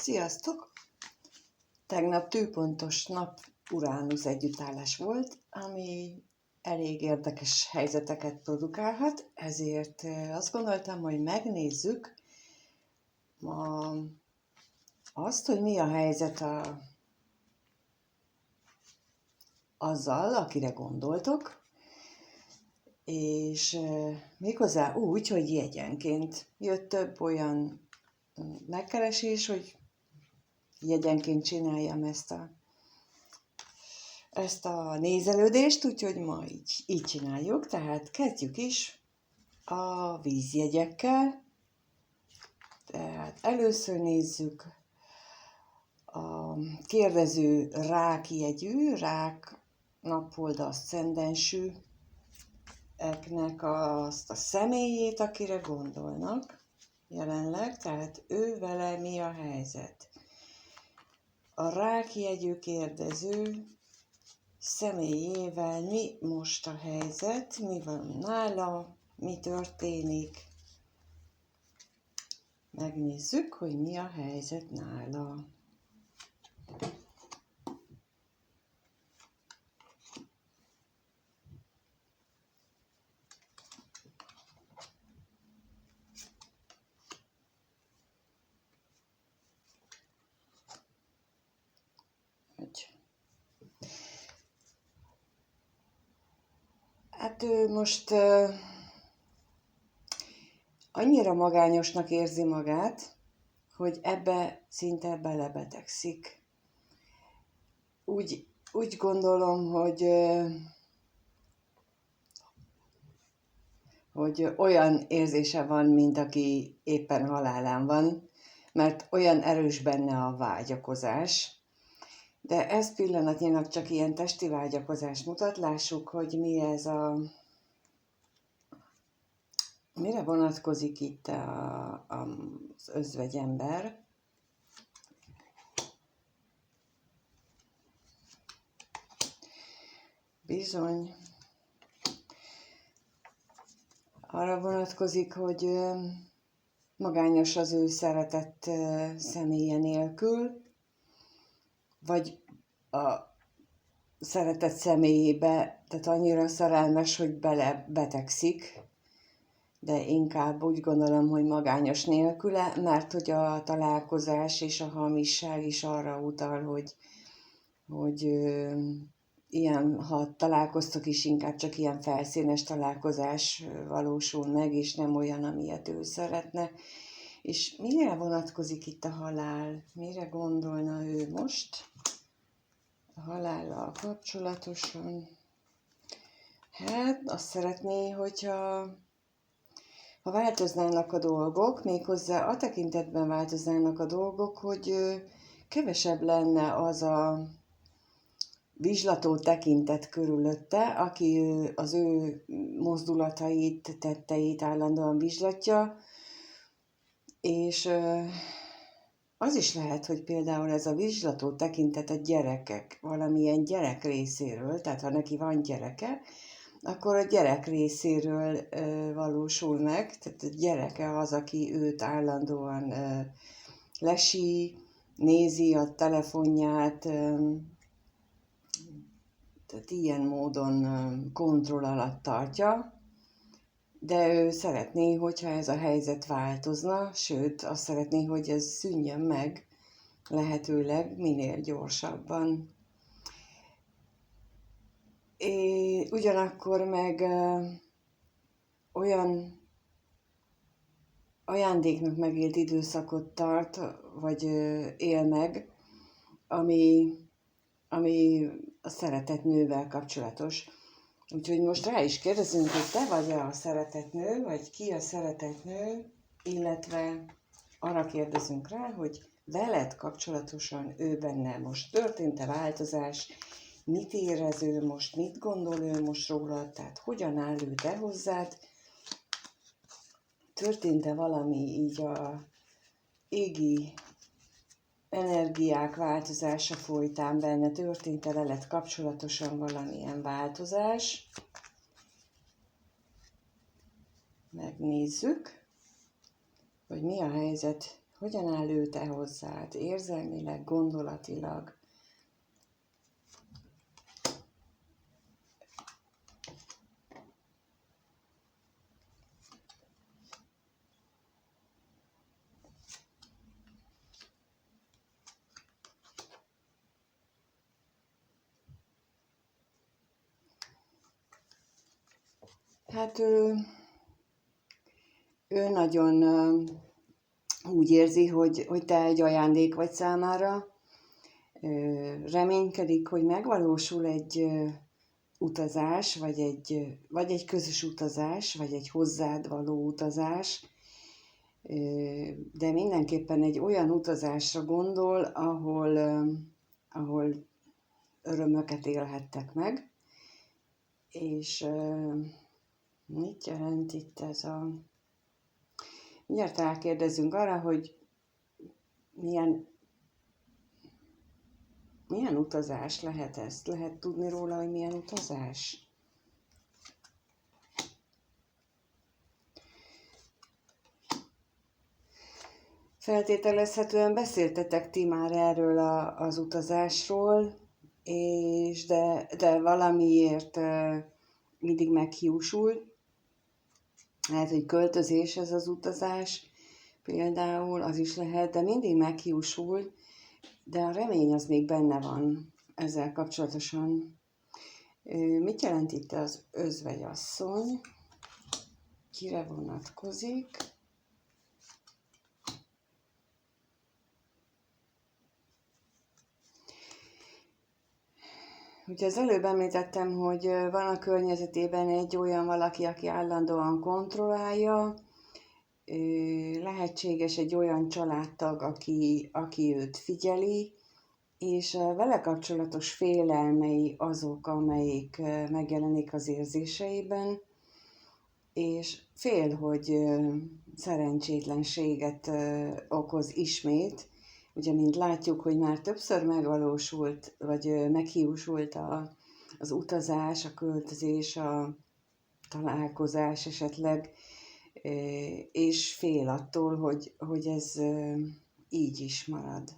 Sziasztok! Tegnap tűpontos nap-Uránusz együttállás volt, ami elég érdekes helyzeteket produkálhat, ezért azt gondoltam, hogy megnézzük azt, hogy mi a helyzet azzal, akire gondoltok, és méghozzá úgy, hogy jegyenként jött több olyan megkeresés, hogy jegyenként csináljam ezt a nézelődést, úgyhogy ma így csináljuk. Tehát kezdjük is a vízjegyekkel. Tehát először nézzük a kérdező rákjegyű, rák naphold aszcendensű eknek azt a személyét, akire gondolnak jelenleg, tehát ő vele mi a helyzet. A rákjegyű kérdező személyével mi most a helyzet, mi van nála, mi történik. Megnézzük, hogy mi a helyzet nála. Hát ő most annyira magányosnak érzi magát, hogy ebbe szinte belebetegszik. Úgy gondolom, hogy olyan érzése van, mint aki éppen halálán van, mert olyan erős benne a vágyakozás. De ez pillanatnyilag csak ilyen testi vágyakozás mutat. Lássuk, hogy mi ez mire vonatkozik itt az özvegyember. Bizony. Arra vonatkozik, hogy magányos az ő szeretett személye nélkül, vagy a szeretett személyébe, tehát annyira szerelmes, hogy belebetegszik, de inkább úgy gondolom, hogy magányos nélküle, mert hogy a találkozás és a hamisság is arra utal, hogy ilyen, ha találkoztok is, inkább csak ilyen felszínes találkozás valósul meg, és nem olyan, amilyet ő szeretne. És mire vonatkozik itt a halál? Mire gondolna ő most a halállal kapcsolatosan? Hát azt szeretné, hogyha változnának a dolgok, méghozzá a tekintetben változnának a dolgok, hogy kevesebb lenne az a vizslató tekintet körülötte, aki az ő mozdulatait, tetteit állandóan vizslatja, és az is lehet, hogy például ez a vizslató tekintet a gyerekek, valamilyen gyerek részéről, tehát ha neki van gyereke, akkor a gyerek részéről valósul meg, tehát a gyereke az, aki őt állandóan lesi, nézi a telefonját, tehát ilyen módon kontroll alatt tartja, de ő szeretné, hogyha ez a helyzet változna, sőt, azt szeretné, hogy ez szűnjön meg lehetőleg minél gyorsabban. Ugyanakkor meg olyan ajándéknak megélt időszakot tart, vagy él meg, ami a szeretett nővel kapcsolatos. Úgyhogy most rá is kérdezünk, hogy te vagy-e a szeretett nő, vagy ki a szeretett nő, illetve arra kérdezünk rá, hogy veled kapcsolatosan ő benne most történt-e változás, mit érez ő most, mit gondol ő most rólad, tehát hogyan áll ő te hozzád, történt-e valami így a égi energiák változása folytán benne, történt-e veled kapcsolatosan valamilyen változás. Megnézzük, hogy mi a helyzet, hogyan áll ő te hozzád, érzelmileg, gondolatilag. Hát ő nagyon úgy érzi, hogy te egy ajándék vagy számára, reménykedik, hogy megvalósul egy utazás, vagy egy közös utazás, vagy egy hozzád való utazás, de mindenképpen egy olyan utazásra gondol, ahol örömöket élhettek meg, és mit jelent itt ez a... Mindjárt rákérdezünk arra, hogy milyen utazás lehet ez? Lehet tudni róla, hogy milyen utazás? Feltételezhetően beszéltetek ti már erről az utazásról, de valamiért mindig meghiúsul. Lehet, hogy költözés ez az utazás, például az is lehet, de mindig meghiúsul, de a remény az még benne van ezzel kapcsolatosan. Mit jelent itt az özvegyasszony? Kire vonatkozik? Ugye az előbb említettem, hogy van a környezetében egy olyan valaki, aki állandóan kontrollálja, lehetséges egy olyan családtag, aki őt figyeli, és vele kapcsolatos félelmei azok, amelyik megjelenik az érzéseiben, és fél, hogy szerencsétlenséget okoz ismét. Ugye, mint látjuk, hogy már többször megvalósult, vagy meghiúsult az utazás, a költözés, a találkozás esetleg, és fél attól, hogy ez így is marad.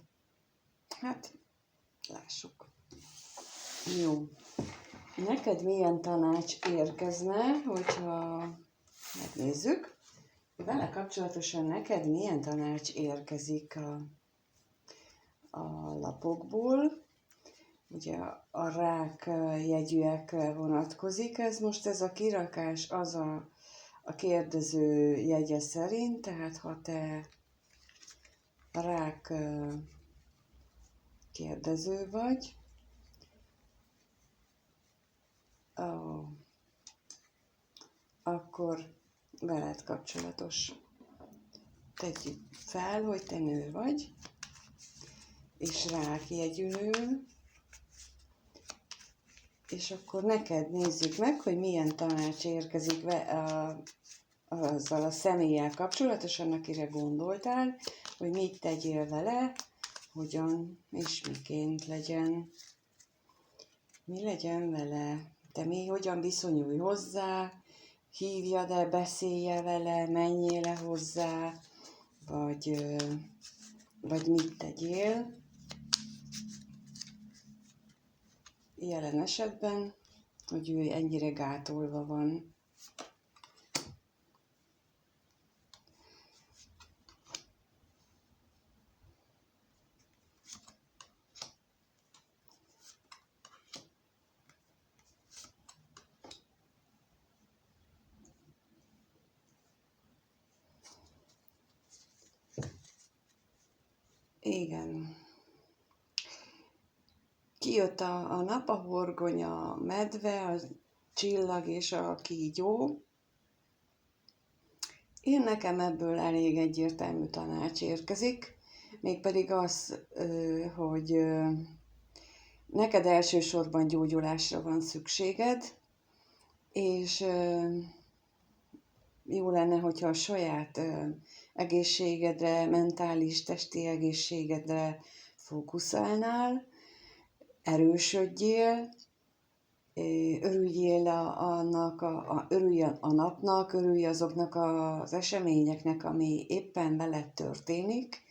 Hát, lássuk. Jó. Neked milyen tanács érkezne, hogyha megnézzük, vele kapcsolatosan neked milyen tanács érkezik a lapokból. Ugye a rák jegyűek vonatkozik, ez a kirakás az a kérdező jegye szerint, tehát ha te rák kérdező vagy, akkor veled kapcsolatos. Tegyük fel, hogy te nő vagy, és rák jegyű nő, és akkor neked nézzük meg, hogy milyen tanács érkezik azzal a személlyel kapcsolatosan, akire gondoltál, hogy mit tegyél vele, hogyan és miként legyen. Mi legyen vele? Hogyan viszonyulj hozzá? Hívjad-e, beszélje vele, menjél-e hozzá, vagy mit tegyél? Jelen esetben, hogy ő ennyire gátolva van. Igen. Kijött a nap, a horgony, a medve, a csillag és a kígyó. Én nekem ebből elég egyértelmű tanács érkezik, mégpedig az, hogy neked elsősorban gyógyulásra van szükséged, és jó lenne, hogyha a saját egészségedre, mentális, testi egészségedre fókuszálnál, erősödjél, örüljél örülj a napnak, örülj azoknak az eseményeknek, ami éppen veled történik,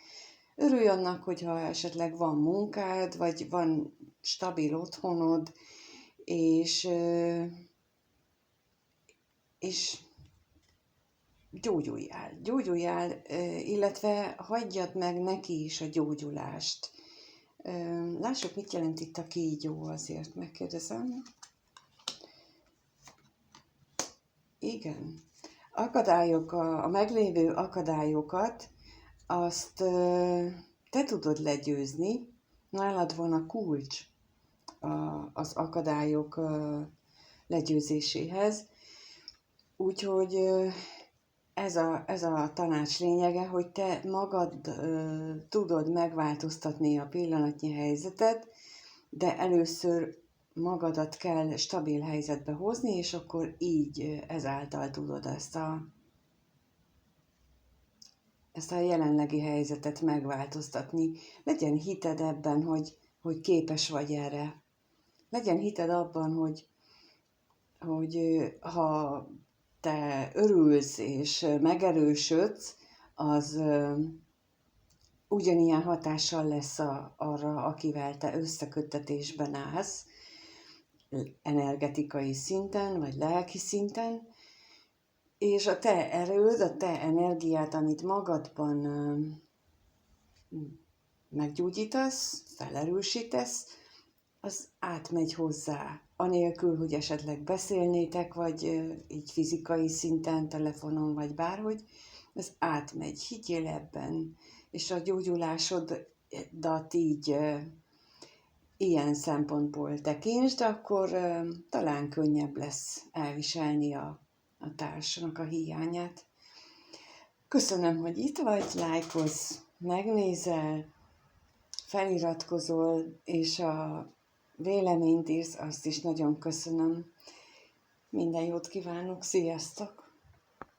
Örülj annak, hogyha esetleg van munkád, vagy van stabil otthonod, és, és gyógyuljál, illetve hagyjad meg neki is a gyógyulást. Lássuk, mit jelent itt a kígyó, azért megkérdezem. Igen. A meglévő akadályokat, azt te tudod legyőzni, nálad van a kulcs az akadályok legyőzéséhez. Úgyhogy ez a tanács lényege, hogy te magad tudod megváltoztatni a pillanatnyi helyzetet, de először magadat kell stabil helyzetbe hozni, és akkor így ezáltal tudod ezt a jelenlegi helyzetet megváltoztatni. Legyen hited ebben, hogy képes vagy erre. Legyen hited abban, hogy ha te örülsz és megerősödsz, az ugyanilyen hatással lesz arra, akivel te összeköttetésben állsz, energetikai szinten, vagy lelki szinten, és a te erőd, a te energiát, amit magadban meggyógyítasz, felerősítesz, az átmegy hozzá, anélkül, hogy esetleg beszélnétek, vagy így fizikai szinten, telefonon, vagy bárhogy, ez átmegy, higgyél ebben, és a gyógyulásodat így ilyen szempontból tekintsd, akkor talán könnyebb lesz elviselni a társnak a hiányát. Köszönöm, hogy itt vagy, lájkozz, megnézel, feliratkozol, és a véleményt írsz, azt is nagyon köszönöm. Minden jót kívánok, sziasztok!